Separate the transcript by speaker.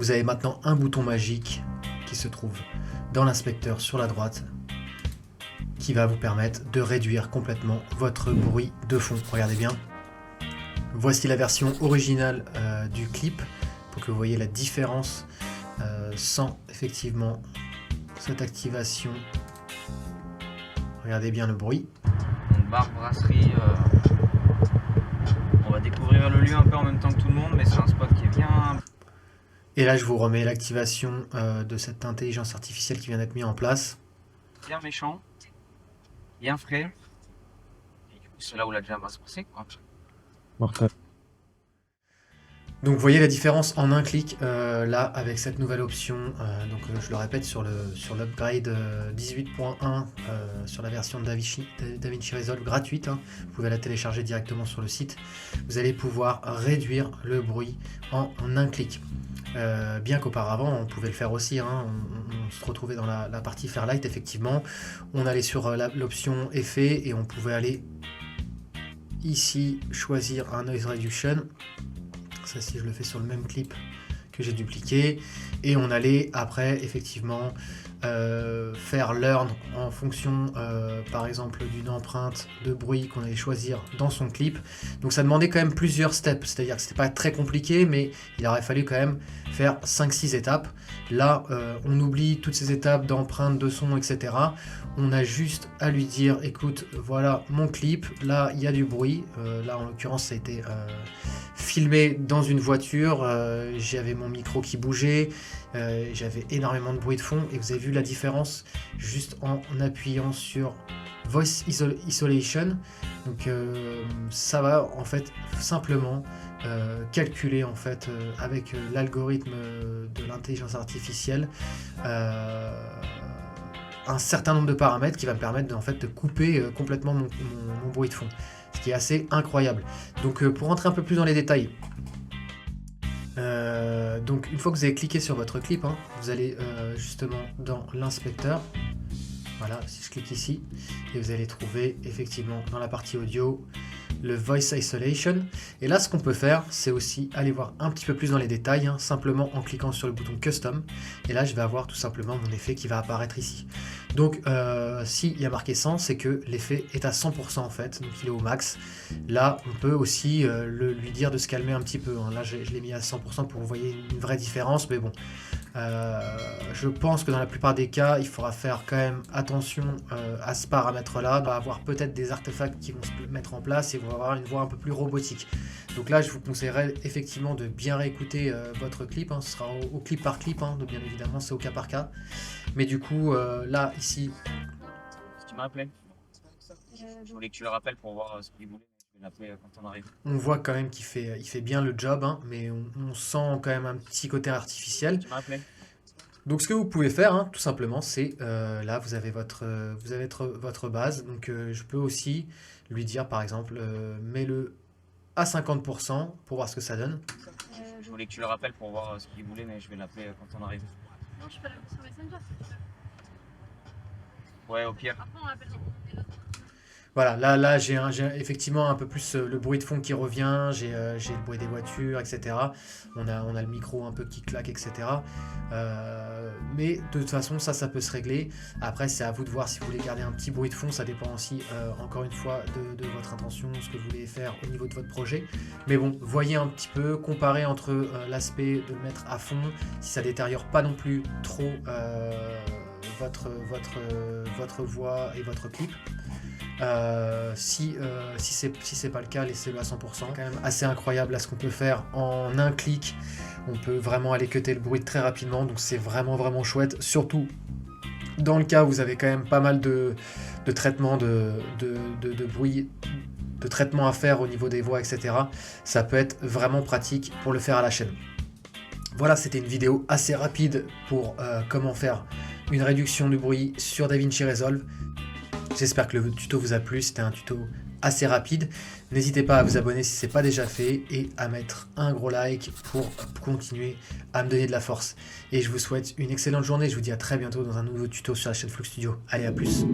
Speaker 1: Vous avez maintenant un bouton magique qui se trouve dans l'inspecteur sur la droite qui va vous permettre de réduire complètement votre bruit de fond. Regardez bien. Voici la version originale du clip pour que vous voyez la différence sans effectivement cette activation. Regardez bien le bruit.
Speaker 2: Donc bar, brasserie, on va découvrir le lieu un peu en même temps que tout le monde, mais c'est un spot qui est bien...
Speaker 1: Et là je vous remets l'activation de cette intelligence artificielle qui vient d'être mise en place.
Speaker 2: Bien méchant, bien frais, et du coup c'est là où la jam va se passer, quoi.
Speaker 3: Mortel.
Speaker 1: Donc vous voyez la différence en un clic là avec cette nouvelle option, je le répète sur l'upgrade 18.1 sur la version de DaVinci Resolve gratuite, hein, vous pouvez la télécharger directement sur le site, vous allez pouvoir réduire le bruit en un clic. Bien qu'auparavant on pouvait le faire aussi, hein, on se retrouvait dans la partie Fairlight, effectivement, on allait sur l'option effet et on pouvait aller ici choisir un noise reduction. Ça, si je le fais sur le même clip que j'ai dupliqué, et on allait après effectivement faire learn en fonction par exemple d'une empreinte de bruit qu'on allait choisir dans son clip. Donc ça demandait quand même plusieurs steps, c'est-à-dire que c'était pas très compliqué, mais il aurait fallu quand même faire 5-6 étapes. Là on oublie toutes ces étapes d'empreinte de son, etc. On a juste à lui dire écoute, voilà mon clip, là il y a du bruit, là en l'occurrence ça a été filmé dans une voiture, j'avais mon micro qui bougeait, j'avais énormément de bruit de fond, et vous avez vu la différence juste en appuyant sur Voice Isolation. Donc ça va en fait simplement calculer en fait avec l'algorithme de l'intelligence artificielle un certain nombre de paramètres qui va me permettre en fait de couper complètement mon bruit de fond, ce qui est assez incroyable. Donc pour rentrer un peu plus dans les détails, donc une fois que vous avez cliqué sur votre clip, hein, vous allez justement dans l'inspecteur. Voilà, si je clique ici, et vous allez trouver effectivement dans la partie audio le Voice Isolation. Et là, ce qu'on peut faire, c'est aussi aller voir un petit peu plus dans les détails, hein, simplement en cliquant sur le bouton Custom. Et là, je vais avoir tout simplement mon effet qui va apparaître ici. Donc, s'il y a marqué 100, c'est que l'effet est à 100% en fait, donc il est au max. Là, on peut aussi lui dire de se calmer un petit peu, hein. Là, je l'ai mis à 100% pour que vous voyez une vraie différence, mais bon. Je pense que dans la plupart des cas, il faudra faire quand même attention à ce paramètre-là. On va avoir peut-être des artefacts qui vont se mettre en place et vont avoir une voix un peu plus robotique. Donc là, je vous conseillerais effectivement de bien réécouter votre clip, hein. Ce sera au clip par clip, hein, donc bien évidemment, c'est au cas par cas. Mais du coup, là, ici...
Speaker 2: Tu m'as appelé. Je voulais que tu le rappelles pour voir ce qu'il voulait. Je vais l'appeler quand on arrive.
Speaker 1: On voit quand même qu'il fait bien le job, hein, mais on sent quand même un petit côté artificiel.
Speaker 2: Tu m'as appelé.
Speaker 1: Donc ce que vous pouvez faire, hein, tout simplement, c'est là vous avez votre base. Donc je peux aussi lui dire par exemple mets-le à 50% pour voir ce que ça donne.
Speaker 2: Je voulais que tu le rappelles pour voir ce qu'il voulait, mais je vais l'appeler quand on arrive.
Speaker 4: Non, je peux l'appeler sur Messenger.
Speaker 2: Ouais, au pire.
Speaker 4: Après, on l'appelle.
Speaker 1: Voilà, là j'ai effectivement un peu plus le bruit de fond qui revient, j'ai le bruit des voitures, etc. On a le micro un peu qui claque, etc. Mais de toute façon, ça peut se régler. Après, c'est à vous de voir si vous voulez garder un petit bruit de fond. Ça dépend aussi, encore une fois, de votre intention, ce que vous voulez faire au niveau de votre projet. Mais bon, voyez un petit peu, comparez entre l'aspect de le mettre à fond, si ça détériore pas non plus trop votre voix et votre clip. Si c'est pas le cas, laissez-le à 100%. Quand même assez incroyable là ce qu'on peut faire en un clic. On peut vraiment aller cutter le bruit très rapidement, donc c'est vraiment chouette, surtout dans le cas où vous avez quand même pas mal de traitements de bruit, de traitement à faire au niveau des voix, etc. Ça peut être vraiment pratique pour le faire à la chaîne. Voilà, c'était une vidéo assez rapide pour comment faire une réduction du bruit sur DaVinci Resolve. J'espère que le tuto vous a plu, c'était un tuto assez rapide. N'hésitez pas à vous abonner si ce n'est pas déjà fait et à mettre un gros like pour continuer à me donner de la force. Et je vous souhaite une excellente journée, je vous dis à très bientôt dans un nouveau tuto sur la chaîne Flux Studio. Allez, à plus.